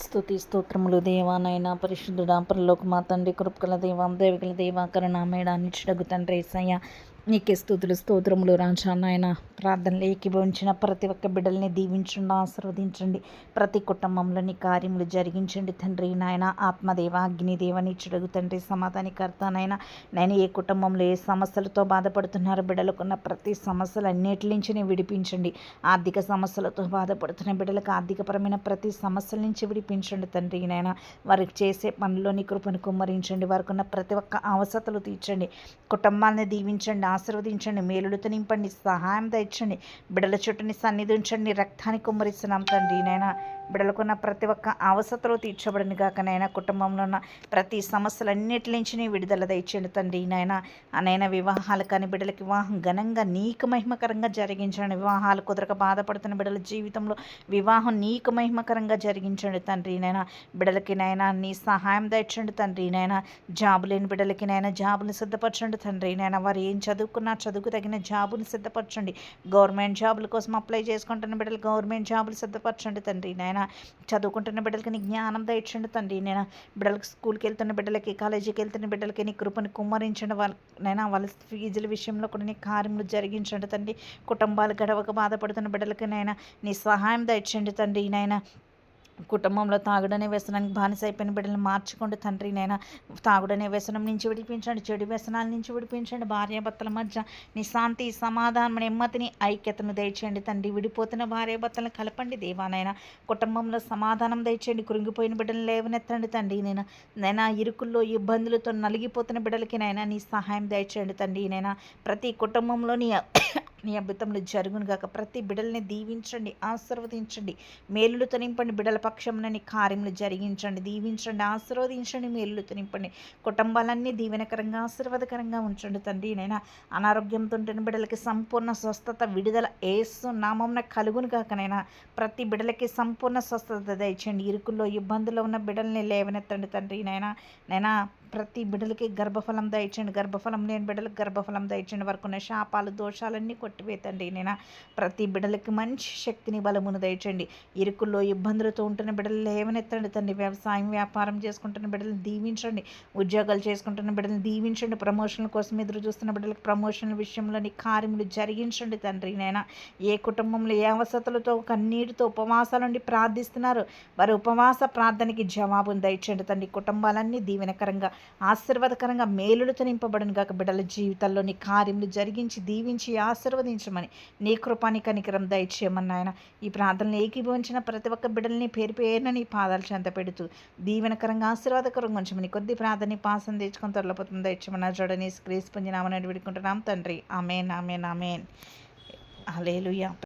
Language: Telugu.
స్తుతి స్తోత్రములు దేవానైనా పరిశుద్ధుడా పరలోకమా తండ్రి కృపగల దేవ దేవిగల దేవ కరుణామయుడా నిత్యుడగు తండ్రి యేసయ్య నీకే స్తుతులు స్తోత్రములు రాజా నాయన ప్రార్థనలు ఏకీభవించిన ప్రతి ఒక్క బిడ్డల్ని దీవించండి, ఆశీర్వదించండి. ప్రతి కుటుంబంలో నీ కార్యములు జరిగించండి తండ్రి నాయన. ఆత్మదేవ అగ్నిదేవ నిత్యుడగు తండ్రి సమాధానికర్త నాయన. నేను ఏ కుటుంబంలో ఏ సమస్యలతో బాధపడుతున్నారు బిడ్డలకున్న ప్రతి సమస్యలు అన్నిటి నుంచి విడిపించండి. ఆర్థిక సమస్యలతో బాధపడుతున్న బిడ్డలకు ఆర్థికపరమైన ప్రతి సమస్యల నుంచి విడిపించండి తండ్రి నాయన. వారికి చేసే పనుల్లో నీ కృపను కుమ్మరించండి. వారికి ఉన్న ప్రతి ఒక్క అవసరతలు తీర్చండి. కుటుంబాన్ని దీవించండి, ఆశీర్వదించండి, మేలులతో నింపండి, సహాయం తెచ్చండి. బిడ్డల చుట్టూని సన్నిధి ఉంచండి. రక్తాన్ని కుమ్మరిస్తున్నాం తండ్రి నాయన. బిడ్డలకున్న ప్రతి ఒక్క అవసరతలు తీర్చబడిన గాక నాయన. కుటుంబంలో ఉన్న ప్రతి సమస్యలన్నిటి నుంచి విడుదల దయచేయండి తండ్రి నాయన. అనైనా వివాహాలు కానీ బిడ్డలకి వివాహం ఘనంగా నీకు మహిమకరంగా జరిగించండి. వివాహాలు కుదరక బాధపడుతున్న బిడ్డల జీవితంలో వివాహం నీకు మహిమకరంగా జరిగించండి తండ్రి నాయన. బిడ్డలకి నాయన నీ సహాయం దయచండి తండ్రి నాయన. జాబు లేని బిడ్డలకి నాయన జాబుని సిద్ధపరచండి తండ్రి నాయన. వారు ఏం చదువుకున్నా చదువుకు తగిన జాబుని సిద్ధపరచండి. గవర్నమెంట్ జాబుల కోసం అప్లై చేసుకుంటున్న బిడ్డలు గవర్నమెంట్ జాబులు సిద్ధపరచండి తండ్రి నాయన. చదువుకుంటున్న బిడ్డలకి నీ జ్ఞానం దయచండి తండ్రి నేను. బిడ్డలకి స్కూల్కి వెళ్తున్న బిడ్డలకి కాలేజీకి వెళ్తున్న బిడ్డలకి నీ కృపను కుమ్మరించండి. వాళ్ళ ఫీజుల విషయంలో కూడా నీ కార్యములు జరిగించండి తండ్రి. కుటుంబాలు గడవక బాధపడుతున్న బిడ్డలకి నాయన నీ సహాయం దయచండి తండ్రి నాయన. కుటుంబంలో తాగుడనే వ్యసనానికి బానిస అయిపోయిన బిడ్డలను మార్చుకోండి తండ్రి నాయన. తాగుడనే వ్యసనం నుంచి విడిపించండి, చెడు వ్యసనాల నుంచి విడిపించండి. భార్యాభర్తల మధ్య నీ శాంతి, సమాధానం, నెమ్మదిని, ఐక్యతను దయచేయండి తండ్రి. విడిపోతున్న భార్యాభర్తలను కలపండి దేవానైనా. కుటుంబంలో సమాధానం దయచేయండి. కృంగిపోయిన బిడ్డలను లేవనెత్తండి తండ్రి నైనా. ఇరుకుల్లో ఇబ్బందులతో నలిగిపోతున్న బిడ్డలకి నైనా నీ సహాయం దయచేయండి తండ్రి నైనా. ప్రతి కుటుంబంలో నీ అద్భుతములు జరుగును గాక. ప్రతి బిడ్డల్ని దీవించండి, ఆశీర్వదించండి, మేలులతో నింపండి. బిడ్డల పక్షంలో నీ కార్యములు జరిగించండి, దీవించండి, ఆశీర్వదించండి, మేలులతో నింపండి. కుటుంబాలన్నీ దీవెనకరంగా ఆశీర్వాదకరంగా ఉంచండి తండ్రి నైనా. అనారోగ్యంతో ఉంటున్న బిడ్డలకి సంపూర్ణ స్వస్థత, విడుదల యేసు నామమున కలుగును గాకనైనా. ప్రతి బిడ్డలకి సంపూర్ణ స్వస్థత దయచేయండి. ఇరుకుల్లో ఇబ్బందుల్లో ఉన్న బిడ్డల్ని లేవనెత్తండి తండ్రి నైనా. ప్రతి బిడ్డలకి గర్భఫలం దయచేయండి. గర్భఫలం లేని బిడ్డలకు గర్భఫలం దయచేయండి. వరకు ఉన్న శాపాలు, దోషాలన్నీ కొట్టివేతండి నేను. ప్రతి బిడ్డలకి మంచి శక్తిని, బలమును దయచేయండి. ఇరుకుల్లో ఇబ్బందులతో ఉంటున్న బిడ్డలు లేవనెత్తండి తండ్రి. వ్యవసాయం, వ్యాపారం చేసుకుంటున్న బిడ్డలను దీవించండి. ఉద్యోగాలు చేసుకుంటున్న బిడ్డలను దీవించండి. ప్రమోషన్ల కోసం ఎదురు చూస్తున్న బిడ్డలకు ప్రమోషన్ల విషయంలో నీ కార్యములు జరిగించండి తండ్రి నైనా. ఏ కుటుంబంలో ఏ అవసరతలతో కన్నీటితో ఉపవాసాలుండి ప్రార్థిస్తున్నారు వారి ఉపవాస ప్రార్థనకి జవాబును దయచేయండి తండ్రి. కుటుంబాలన్నీ దీవెనకరంగా, ఆశీర్వాదకరంగా, మేలులతో నింపబడిన గాక. బిడ్డల జీవితాల్లో నీ కార్యములు జరిగించి, దీవించి, ఆశీర్వదించమని నీ కృపాని కనికరం దయచేయమని ఆయన. ఈ ప్రార్థనలు ఏకీభవించిన ప్రతి ఒక్క బిడ్డల్ని పేరు పేరున నీ పాదాలు చెంత పెడుతూ దీవెనకరంగా, ఆశీర్వాదకరంగా ఉంచమని కొద్ది ప్రార్థన పాసం తెచ్చుకొని త్వరలోపోతుంది దయచేయమని జోడని స్క్రీస్ పొందినామని వేడుకుంటున్నాం తండ్రి. ఆమేన్, ఆమేన్, ఆమేన్. హల్లెలూయా.